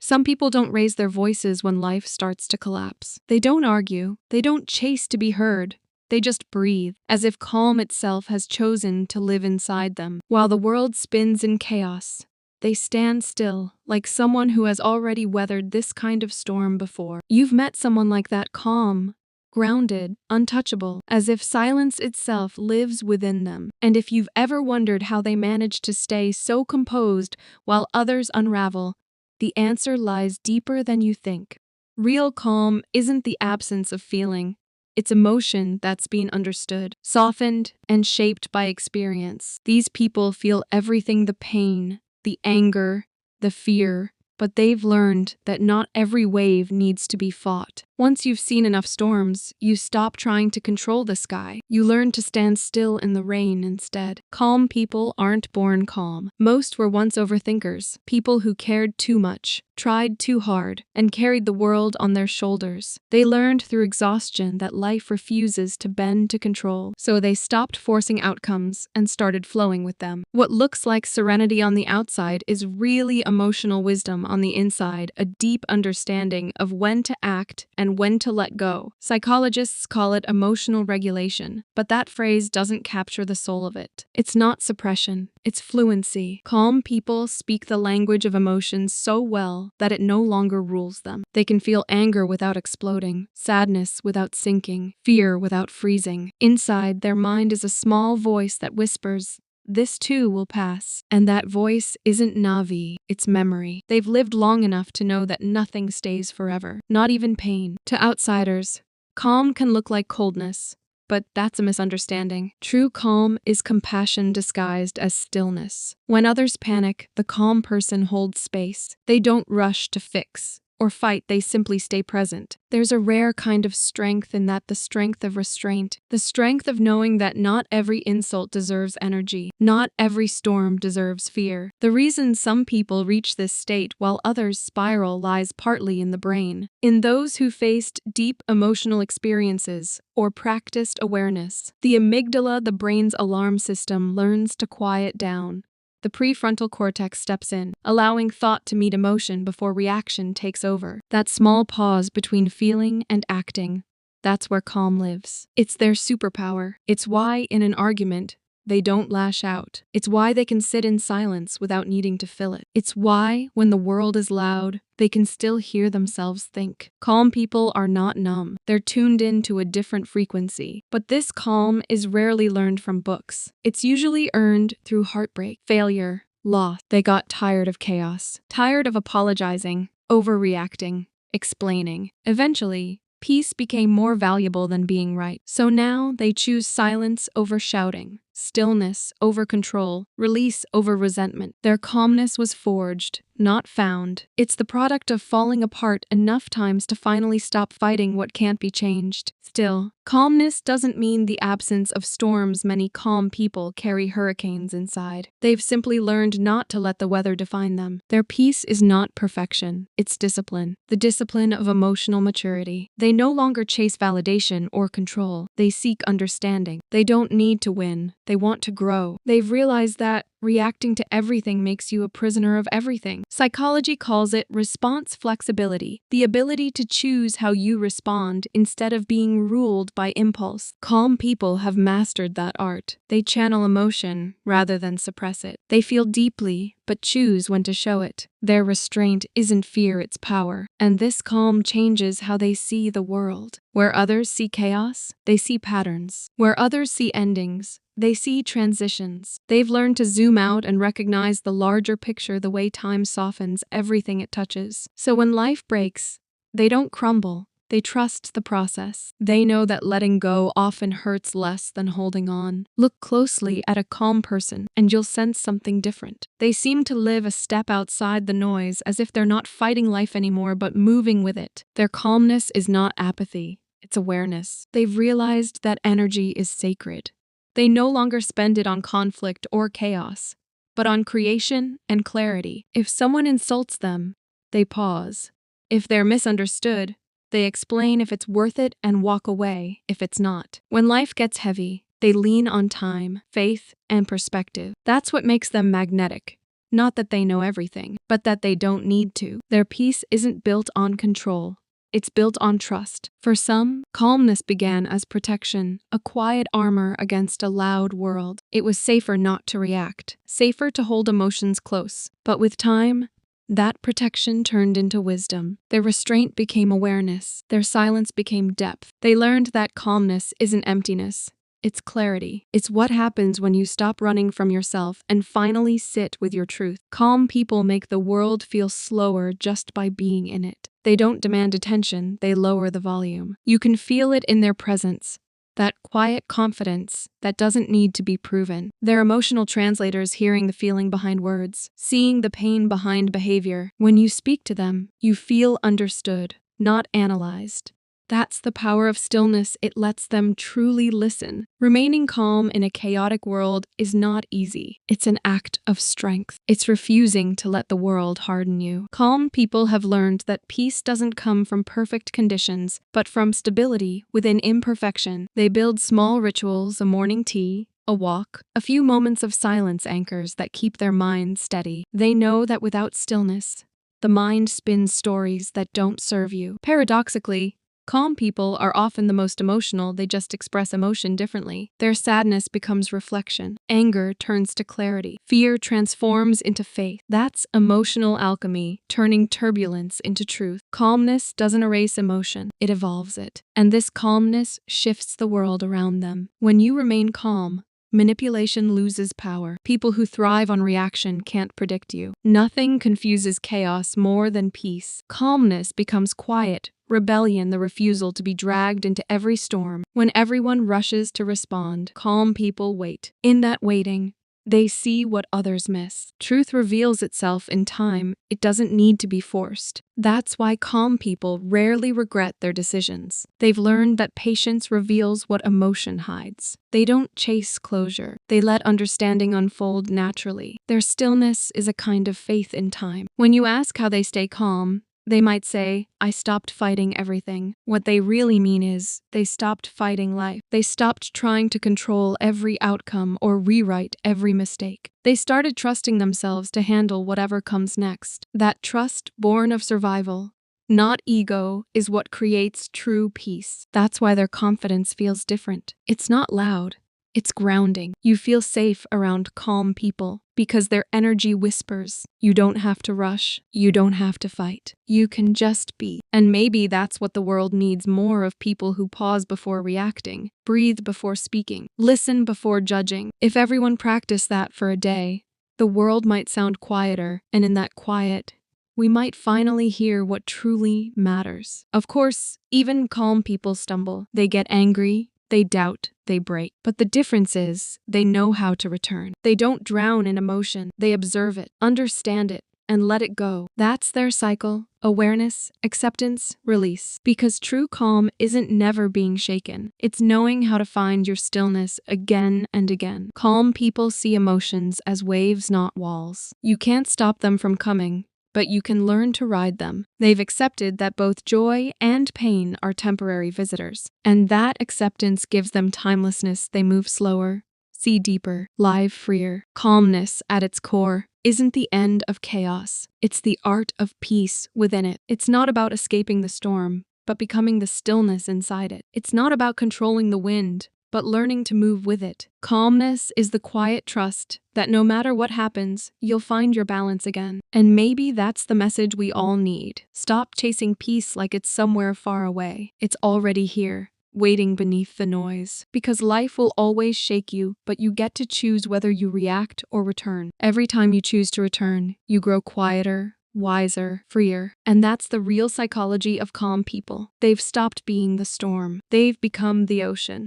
Some people don't raise their voices when life starts to collapse. They don't argue. They don't chase to be heard. They just breathe, as if calm itself has chosen to live inside them. While the world spins in chaos, they stand still, like someone who has already weathered this kind of storm before. You've met someone like that, calm, grounded, untouchable, as if silence itself lives within them. And if you've ever wondered how they manage to stay so composed while others unravel, the answer lies deeper than you think. Real calm isn't the absence of feeling. It's emotion that's been understood, softened, and shaped by experience. These people feel everything: the pain, the anger, the fear, but they've learned that not every wave needs to be fought. Once you've seen enough storms, you stop trying to control the sky. You learn to stand still in the rain instead. Calm people aren't born calm. Most were once overthinkers, people who cared too much, tried too hard, and carried the world on their shoulders. They learned through exhaustion that life refuses to bend to control, so they stopped forcing outcomes and started flowing with them. What looks like serenity on the outside is really emotional wisdom on the inside, a deep understanding of when to act and when to let go. Psychologists call it emotional regulation, but that phrase doesn't capture the soul of it. It's not suppression, it's fluency. Calm people speak the language of emotions so well that it no longer rules them. They can feel anger without exploding, sadness without sinking, fear without freezing. Inside, their mind is a small voice that whispers, "This too will pass." And that voice isn't Navi, it's memory. They've lived long enough to know that nothing stays forever, not even pain. To outsiders, calm can look like coldness, but that's a misunderstanding. True calm is compassion disguised as stillness. When others panic, the calm person holds space. They don't rush to fix or fight, they simply stay present. There's a rare kind of strength in that, the strength of restraint, the strength of knowing that not every insult deserves energy, not every storm deserves fear. The reason some people reach this state while others spiral lies partly in the brain, in those who faced deep emotional experiences or practiced awareness. The amygdala, the brain's alarm system, learns to quiet down. The prefrontal cortex steps in, allowing thought to meet emotion before reaction takes over. That small pause between feeling and acting, that's where calm lives. It's their superpower. It's why, in an argument, they don't lash out. It's why they can sit in silence without needing to fill it. It's why, when the world is loud, they can still hear themselves think. Calm people are not numb. They're tuned into a different frequency. But this calm is rarely learned from books. It's usually earned through heartbreak, failure, loss. They got tired of chaos, tired of apologizing, overreacting, explaining. Eventually, peace became more valuable than being right. So now they choose silence over shouting, stillness over control, release over resentment. Their calmness was forged, not found. It's the product of falling apart enough times to finally stop fighting what can't be changed. Still, calmness doesn't mean the absence of storms. Many calm people carry hurricanes inside. They've simply learned not to let the weather define them. Their peace is not perfection, it's discipline. The discipline of emotional maturity. They no longer chase validation or control. They seek understanding. They don't need to win. They want to grow. They've realized that reacting to everything makes you a prisoner of everything. Psychology calls it response flexibility, the ability to choose how you respond instead of being ruled by impulse. Calm people have mastered that art. They channel emotion rather than suppress it. They feel deeply, but choose when to show it. Their restraint isn't fear, it's power. And this calm changes how they see the world. Where others see chaos, they see patterns. Where others see endings, they see transitions. They've learned to zoom out and recognize the larger picture, the way time softens everything it touches. So when life breaks, they don't crumble. They trust the process. They know that letting go often hurts less than holding on. Look closely at a calm person, and you'll sense something different. They seem to live a step outside the noise, as if they're not fighting life anymore, but moving with it. Their calmness is not apathy, it's awareness. They've realized that energy is sacred. They no longer spend it on conflict or chaos, but on creation and clarity. If someone insults them, they pause. If they're misunderstood, they explain if it's worth it and walk away if it's not. When life gets heavy, they lean on time, faith, and perspective. That's what makes them magnetic. Not that they know everything, but that they don't need to. Their peace isn't built on control. It's built on trust. For some, calmness began as protection, a quiet armor against a loud world. It was safer not to react, safer to hold emotions close. But with time, that protection turned into wisdom. Their restraint became awareness. Their silence became depth. They learned that calmness isn't emptiness. It's clarity. It's what happens when you stop running from yourself and finally sit with your truth. Calm people make the world feel slower just by being in it. They don't demand attention, they lower the volume. You can feel it in their presence. That quiet confidence that doesn't need to be proven. They're emotional translators, hearing the feeling behind words, seeing the pain behind behavior. When you speak to them, you feel understood, not analyzed. That's the power of stillness. It lets them truly listen. Remaining calm in a chaotic world is not easy. It's an act of strength. It's refusing to let the world harden you. Calm people have learned that peace doesn't come from perfect conditions, but from stability within imperfection. They build small rituals, a morning tea, a walk, a few moments of silence anchors that keep their minds steady. They know that without stillness, the mind spins stories that don't serve you. Paradoxically, calm people are often the most emotional. They just express emotion differently. Their sadness becomes reflection. Anger turns to clarity. Fear transforms into faith. That's emotional alchemy, turning turbulence into truth. Calmness doesn't erase emotion, it evolves it. And this calmness shifts the world around them. When you remain calm, manipulation loses power. People who thrive on reaction can't predict you. Nothing confuses chaos more than peace. Calmness becomes quiet. Rebellion, the refusal to be dragged into every storm. When everyone rushes to respond, calm people wait. In that waiting, they see what others miss. Truth reveals itself in time. It doesn't need to be forced. That's why calm people rarely regret their decisions. They've learned that patience reveals what emotion hides. They don't chase closure. They let understanding unfold naturally. Their stillness is a kind of faith in time. When you ask how they stay calm, they might say, I stopped fighting everything. What they really mean is, they stopped fighting life. They stopped trying to control every outcome or rewrite every mistake. They started trusting themselves to handle whatever comes next. That trust, born of survival, not ego, is what creates true peace. That's why their confidence feels different. It's not loud. It's grounding. You feel safe around calm people because their energy whispers. You don't have to rush. You don't have to fight. You can just be. And maybe that's what the world needs more of: people who pause before reacting, breathe before speaking, listen before judging. If everyone practiced that for a day, the world might sound quieter, and in that quiet, we might finally hear what truly matters. Of course, even calm people stumble. They get angry. They doubt, they break. But the difference is, they know how to return. They don't drown in emotion. They observe it, understand it, and let it go. That's their cycle: awareness, acceptance, release. Because true calm isn't never being shaken. It's knowing how to find your stillness again and again. Calm people see emotions as waves, not walls. You can't stop them from coming, but you can learn to ride them. They've accepted that both joy and pain are temporary visitors, and that acceptance gives them timelessness. They move slower, see deeper, live freer. Calmness, at its core, isn't the end of chaos. It's the art of peace within it. It's not about escaping the storm, but becoming the stillness inside it. It's not about controlling the wind, but learning to move with it. Calmness is the quiet trust that no matter what happens, you'll find your balance again. And maybe that's the message we all need. Stop chasing peace like it's somewhere far away. It's already here, waiting beneath the noise. Because life will always shake you, but you get to choose whether you react or return. Every time you choose to return, you grow quieter, wiser, freer. And that's the real psychology of calm people. They've stopped being the storm. They've become the ocean.